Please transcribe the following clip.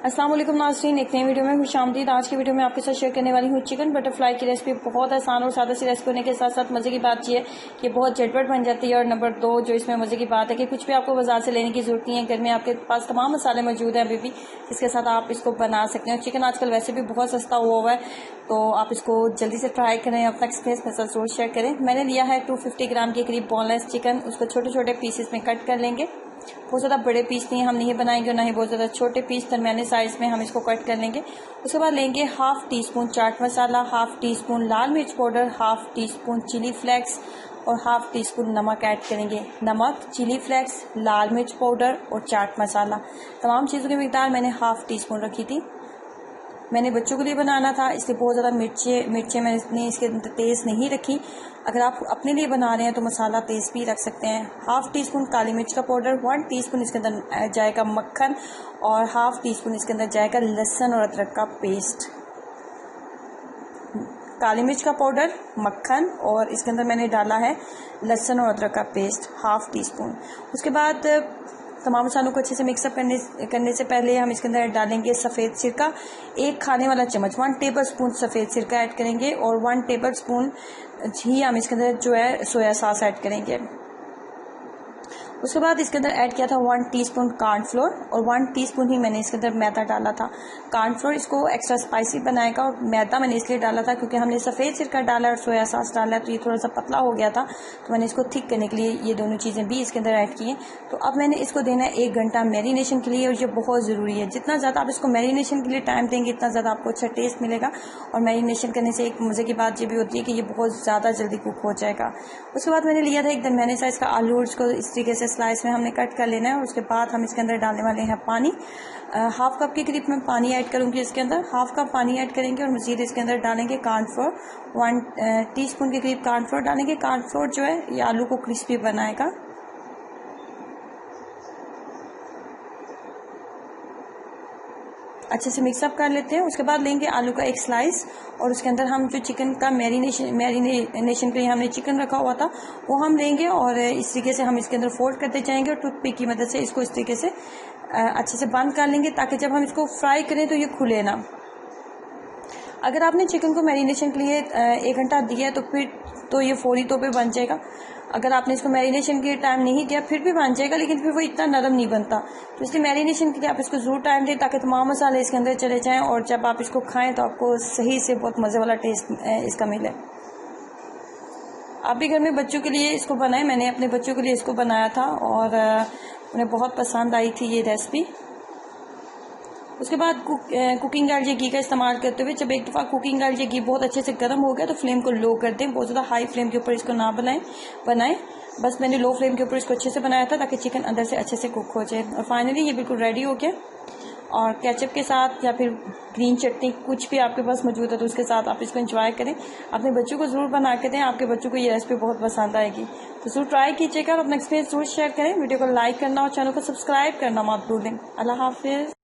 अस्सलाम वालेकुम नाज़रीन, एक नई वीडियो में खुशामदीद। आज की वीडियो में आपके साथ शेयर करने वाली हूँ चिकन बटरफ्लाई की रेसिपी। बहुत आसान और सादा सी रेसिपी होने के साथ साथ मज़े की बात ये है कि बहुत झटपट बन जाती है। और नंबर 2 जो इसमें मज़े की बात है कि कुछ भी आपको बाजार से लेने की जरूरत नहीं है, घर में आपके पास तमाम मसाले मौजूद हैं अभी भी, जिसके साथ आप इसको बना सकते हैं। चिकन आजकल वैसे भी बहुत सस्ता हुआ है, तो आप इसको जल्दी से ट्राई करें, अपना एक्सपीरियंस मेरे साथ जरूर शेयर करें। मैंने लिया है 250 ग्राम के करीब बोनलेस चिकन। उसको छोटे छोटे पीसेस में कट कर लेंगे। बहुत ज़्यादा बड़े पीस नहीं हम नहीं बनाएंगे और ना ही बहुत ज़्यादा छोटे पीस, दरमियाने साइज़ में हम इसको कट कर लेंगे। उसके बाद लेंगे half teaspoon chaat masala, half teaspoon लाल मिर्च powder, half teaspoon chilli flakes और हाफ़ टी स्पून नमक ऐड करेंगे। नमक, चिली फ्लेक्स, लाल मिर्च पाउडर और चाट मसाला, तमाम चीज़ों की मिकदार मैंने हाफ़ टी स्पून रखी थी। मैंने बच्चों के लिए बनाना था, इसलिए बहुत ज़्यादा मिर्चें मैंने इसके अंदर तेज़ नहीं रखी। अगर आप अपने लिए बना रहे हैं तो मसाला तेज़ भी रख सकते हैं। हाफ़ टी स्पून काली मिर्च का पाउडर, 1 टीस्पून इसके अंदर जाएगा मक्खन और हाफ़ टी स्पून इसके अंदर जाएगा लहसुन और अदरक का पेस्ट। काली मिर्च का पाउडर, मक्खन और इसके अंदर मैंने डाला है लहसुन और अदरक का पेस्ट, हाफ़ टी स्पून। उसके बाद तमाम मसालों को अच्छे से मिक्सअप करने से पहले हम इसके अंदर डालेंगे सफ़ेद सिरका, 1 खाने वाला चम्मच, 1 टेबल स्पून सफ़ेद सिरका ऐड करेंगे और 1 टेबल स्पून ही हम इसके अंदर जो है सोया सॉस ऐड करेंगे। उसके बाद इसके अंदर ऐड किया था 1 टीस्पून कॉर्नफ्लोर और 1 टीस्पून ही मैंने इसके अंदर मैदा डाला था। कॉर्नफ्लोर इसको एक्स्ट्रा स्पाइसी बनाएगा और मैदा मैंने इसलिए डाला था क्योंकि हमने सफ़ेद सिरका डाला और सोया सॉस डाला, तो ये थोड़ा सा पतला हो गया था, तो मैंने इसको थिक करने के लिए ये दोनों चीज़ें भी इसके अंदर ऐड की हैं। तो अब मैंने इसको देना है 1 घंटा मैरिनेशन के लिए और ये बहुत ज़रूरी है। जितना ज़्यादा आप इसको मैरिनेशन के लिए टाइम देंगे इतना ज़्यादा आपको अच्छा टेस्ट मिलेगा। और मैरिनेशन करने से एक मज़े की बात ये भी होती है कि ये बहुत ज़्यादा जल्दी कुक हो जाएगा। उसके बाद मैंने लिया था एक दरमियाने साइज़ का आलू, इसको इस तरीके से स्लाइस में हमने कट कर लेना है। और उसके बाद हम इसके अंदर डालने वाले हैं पानी। हाफ़ कप के करीब मैं पानी ऐड करूँगी इसके अंदर, हाफ़ कप पानी ऐड करेंगे और मज़ीद इसके अंदर डालेंगे कॉर्नफ्लोर, 1 टीस्पून के करीब कॉर्नफ्लोर डालेंगे। कॉर्नफ्लोर जो है ये आलू को क्रिस्पी बनाएगा। अच्छे से मिक्सअप कर लेते हैं। उसके बाद लेंगे आलू का एक स्लाइस और उसके अंदर हम जो चिकन का मैरिनेशन के लिए हमने चिकन रखा हुआ था वो हम लेंगे और इस तरीके से हम इसके अंदर फोल्ड करते जाएंगे और टूथपिक की मदद से इसको इस तरीके से अच्छे से बंद कर लेंगे ताकि जब हम इसको फ्राई करें तो ये खुले ना। अगर आपने चिकन को मैरिनेशन के लिए 1 घंटा दिया है तो फिर तो ये फौरी तौर पे बन जाएगा। अगर आपने इसको मैरिनेशन के लिए टाइम नहीं दिया फिर भी बन जाएगा, लेकिन फिर वो इतना नरम नहीं बनता। तो इसलिए मैरिनेशन के लिए आप इसको ज़रूर टाइम दें ताकि तमाम मसाले इसके अंदर चले जाएं और जब आप इसको खाएं तो आपको सही से बहुत मज़े वाला टेस्ट इसका मिले। आप भी घर में बच्चों के लिए इसको बनाएं। मैंने अपने बच्चों के लिए इसको बनाया था और उन्हें बहुत पसंद आई थी ये रेसिपी। उसके बाद कुकिंग ऑयल या घी का इस्तेमाल करते हुए जब एक दफ़ा कुकिंग ऑयल या घी बहुत अच्छे से गर्म हो गया तो फ्लेम को लो कर दें। बहुत ज़्यादा हाई फ्लेम के ऊपर इसको ना बनाएं। बस मैंने लो फ्लेम के ऊपर इसको अच्छे से बनाया था ताकि चिकन अंदर से अच्छे से कुक हो जाए। और फाइनली ये बिल्कुल रेडी हो गया और केचप के साथ या फिर ग्रीन चटनी कुछ भी आपके पास मौजूद है तो उसके साथ आप इसको एंजॉय करें। अपने बच्चों को ज़रूर बना के दें, आपके बच्चों को ये रेसिपी बहुत पसंद आएगी। तो ज़रूर ट्राई कीजिएगा और अपना एक्सपीरियंस ज़रूर शेयर करें। वीडियो को लाइक करना और चैनल को सब्सक्राइब करना मत भूलें। अल्लाह हाफिज़।